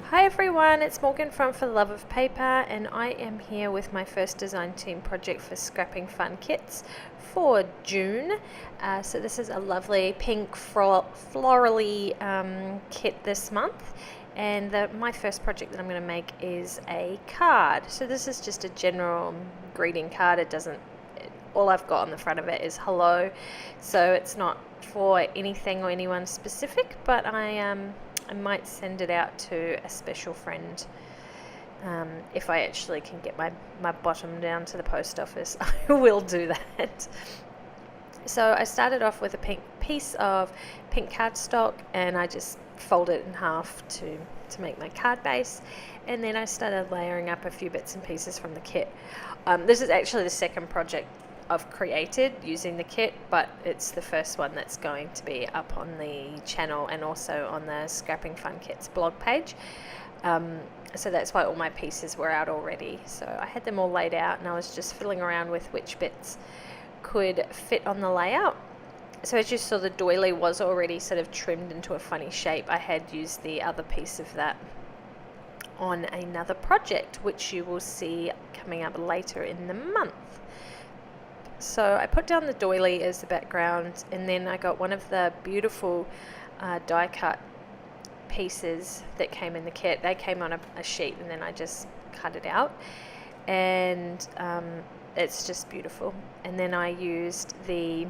Hi everyone, it's Morgan from For the Love of Paper, and I am here with my first design team project for Scrapping Fun Kits for June. So this is a lovely pink florally kit this month, and my first project that I'm going to make is a card. So this is just a general greeting card. All I've got on the front of it is hello, so it's not for anything or anyone specific, but I might send it out to a special friend if I actually can get my bottom down to the post office. I will do that. So I started off with a pink piece of pink cardstock, and I just folded it in half to make my card base, and then I started layering up a few bits and pieces from the kit. This is actually the second project I've created using the kit, but it's the first one that's going to be up on the channel and also on the Scrapping Fun Kits blog page. So that's why all my pieces were out already. So I had them all laid out, and I was just fiddling around with which bits could fit on the layout. So as you saw, the doily was already sort of trimmed into a funny shape. I had used the other piece of that on another project, which you will see coming up later in the month. So I put down the doily as the background, and then I got one of the beautiful die cut pieces that came in the kit. They came on a sheet, and then I just cut it out, and it's just beautiful. And then I used the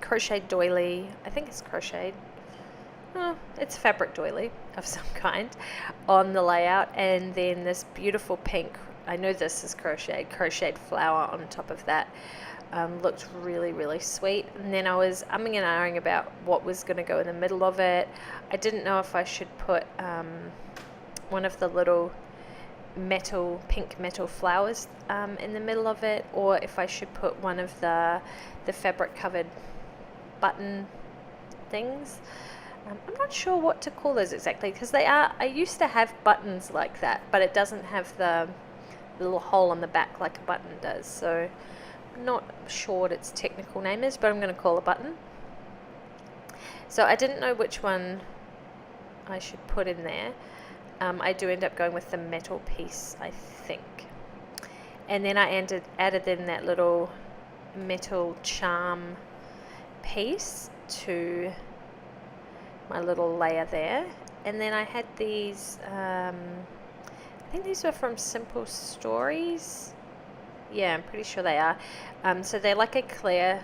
crocheted doily. I think it's crocheted. Oh, it's fabric doily of some kind on the layout, and then this beautiful pink, I know this is crocheted flower on top of that. Looked really, really sweet. And then I was umming and ahhing about what was going to go in the middle of it. I didn't know if I should put one of the little pink metal flowers in the middle of it, or if I should put one of the fabric covered button things. I'm not sure what to call those exactly, because I used to have buttons like that, but it doesn't have the little hole on the back like a button does. So I'm not sure what its technical name is, but I'm going to call a button. So I didn't know which one I should put in there. I do end up going with the metal piece, I think. And then I added in that little metal charm piece to my little layer there. And then I had these, I think these were from Simple Stories. Yeah, I'm pretty sure they are. So they're like a clear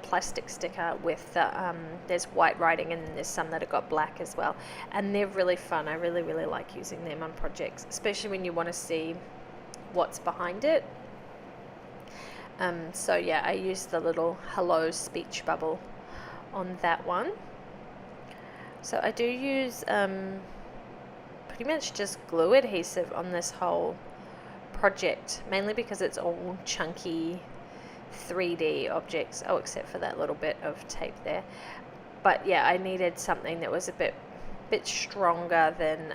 plastic sticker with there's white writing, and there's some that have got black as well. And they're really fun. I really, really like using them on projects, especially when you want to see what's behind it. So yeah, I used the little hello speech bubble on that one. So I do use pretty much just glue adhesive on this whole project, mainly because it's all chunky 3D objects, except for that little bit of tape there. But yeah, I needed something that was a bit stronger than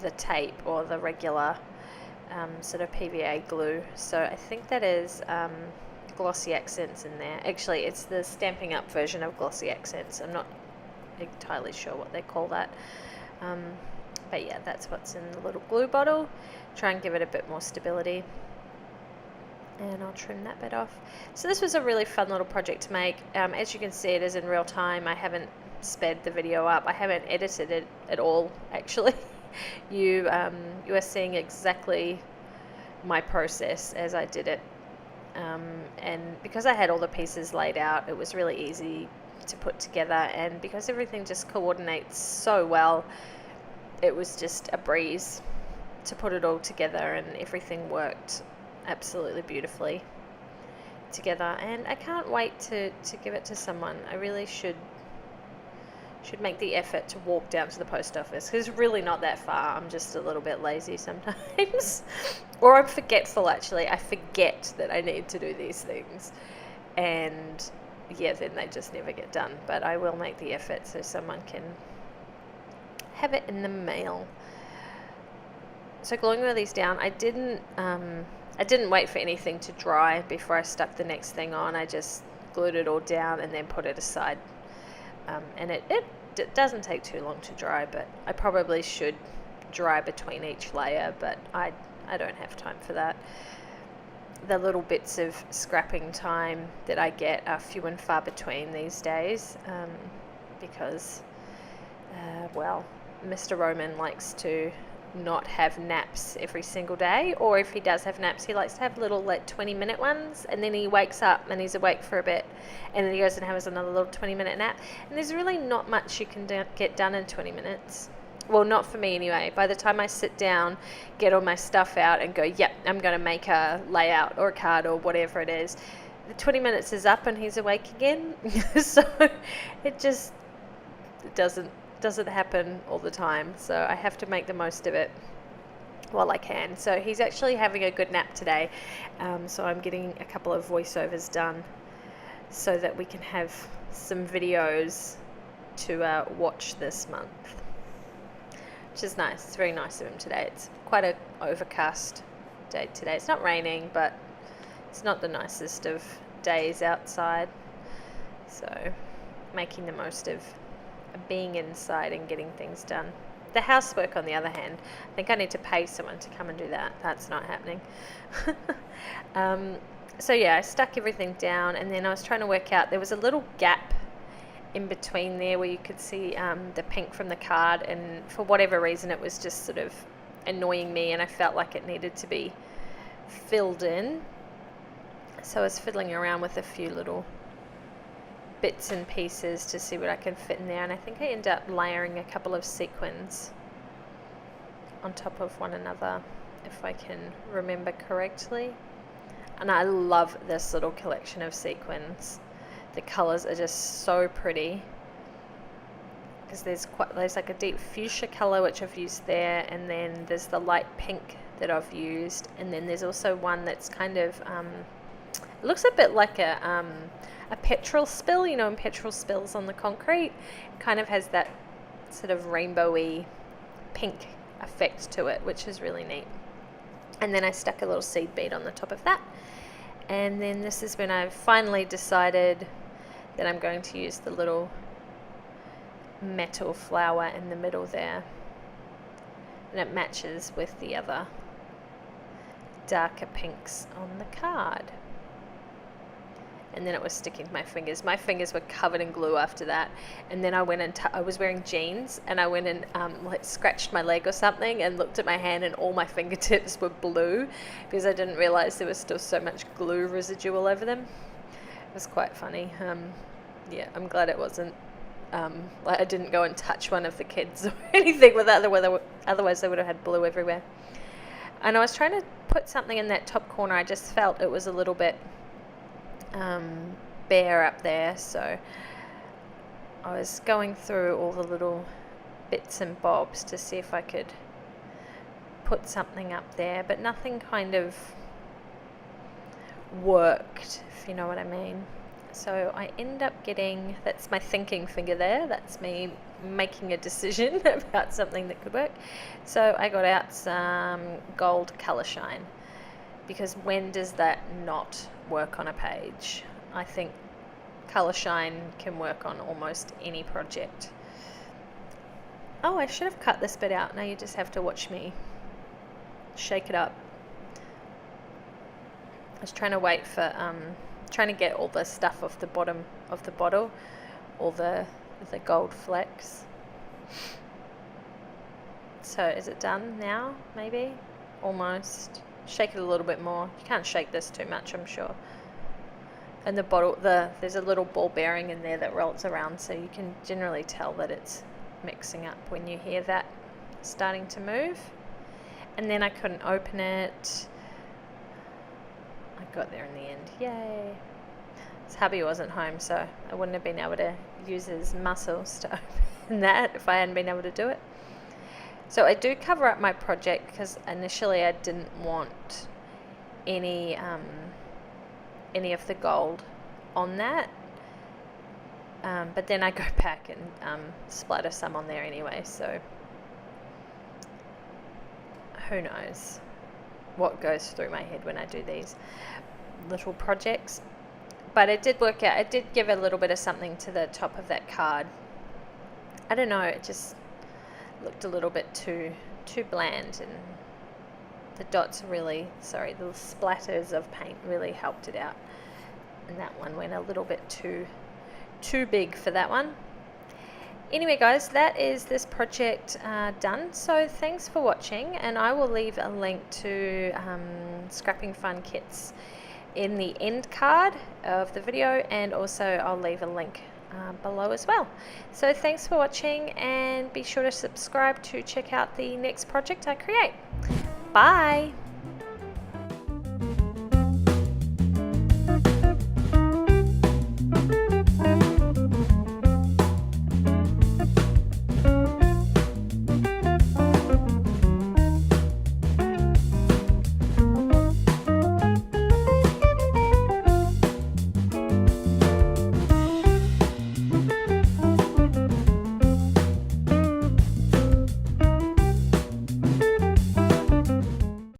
the tape or the regular sort of PVA glue. So I think that is Glossy Accents in there. Actually, it's the Stampin' Up version of Glossy Accents. I'm not entirely sure what they call that. But yeah, that's what's in the little glue bottle. Try and give it a bit more stability. And I'll trim that bit off. So this was a really fun little project to make. As you can see, it is in real time. I haven't sped the video up. I haven't edited it at all, actually. You are seeing exactly my process as I did it. And because I had all the pieces laid out, it was really easy to put together, and because everything just coordinates so well, it was just a breeze to put it all together, and everything worked absolutely beautifully together. And I can't wait to give it to someone. I really should make the effort to walk down to the post office, because it's really not that far. I'm just a little bit lazy sometimes or I'm forgetful. Actually, I forget that I need to do these things, and yeah, then they just never get done. But I will make the effort so someone can have it in the mail. So gluing all these down, I didn't wait for anything to dry before I stuck the next thing on. I just glued it all down and then put it aside. And it it doesn't take too long to dry, but I probably should dry between each layer, but I don't have time for that. The little bits of scrapping time that I get are few and far between these days, because well, Mr. Roman likes to not have naps every single day, or if he does have naps, he likes to have little 20-minute ones, and then he wakes up and he's awake for a bit, and then he goes and has another little 20-minute nap, and there's really not much you can get done in 20 minutes. Well, not for me anyway. By the time I sit down, get all my stuff out and go, yep, I'm going to make a layout or a card or whatever it is, the 20 minutes is up and he's awake again. So it just doesn't happen all the time, so I have to make the most of it while I can. So he's actually having a good nap today, so I'm getting a couple of voiceovers done so that we can have some videos to watch this month, which is nice. It's very nice of him today. It's quite an overcast day today. It's not raining, but it's not the nicest of days outside, so making the most of being inside and getting things done. The housework, on the other hand, I think I need to pay someone to come and do that. That's not happening. So yeah, I stuck everything down, and then I was trying to work out, there was a little gap in between there where you could see the pink from the card, and for whatever reason it was just sort of annoying me, and I felt like it needed to be filled in. So I was fiddling around with a few little bits and pieces to see what I can fit in there, and I think I ended up layering a couple of sequins on top of one another, if I can remember correctly. And I love this little collection of sequins. The colors are just so pretty, because there's like a deep fuchsia color which I've used there, and then there's the light pink that I've used, and then there's also one that's kind of it looks a bit like a petrol spill, you know, when petrol spills on the concrete. It kind of has that sort of rainbowy pink effect to it, which is really neat. And then I stuck a little seed bead on the top of that. And then this is when I've finally decided that I'm going to use the little metal flower in the middle there. And it matches with the other darker pinks on the card. And then it was sticking to my fingers. My fingers were covered in glue after that. And then I went and I was wearing jeans, and I went and scratched my leg or something and looked at my hand, and all my fingertips were blue because I didn't realize there was still so much glue residual over them. It was quite funny. Yeah, I'm glad it wasn't, I didn't go and touch one of the kids or anything with that, otherwise they would have had blue everywhere. And I was trying to put something in that top corner. I just felt it was a little bit bare up there, so I was going through all the little bits and bobs to see if I could put something up there, but nothing kind of worked, if you know what I mean. So I end up getting, that's my thinking finger there, that's me making a decision about something that could work. So I got out some gold colour shine, because when does that not work on a page? I think colour shine can work on almost any project. Oh, I should have cut this bit out. Now you just have to watch me shake it up. I was trying to wait for, trying to get all the stuff off the bottom of the bottle, all the gold flecks. So is it done now? Maybe? Almost. Shake it a little bit more. You can't shake this too much, I'm sure. And the bottle, there's a little ball bearing in there that rolls around, so you can generally tell that it's mixing up when you hear that starting to move. And then I couldn't open it. I got there in the end. Yay. His hubby wasn't home, so I wouldn't have been able to use his muscles to open that if I hadn't been able to do it. So I do cover up my project because initially I didn't want any of the gold on that, but then I go back and splatter some on there anyway, so who knows what goes through my head when I do these little projects. But it did work out. It did give a little bit of something to the top of that card, I don't know, it just looked a little bit too bland, and the dots really, sorry, the splatters of paint really helped it out. And that one went a little bit too big for that one. Anyway guys, that is this project done. So thanks for watching, and I will leave a link to Scrapping Fun Kits in the end card of the video, and also I'll leave a link below as well. So thanks for watching, and be sure to subscribe to check out the next project I create. Bye!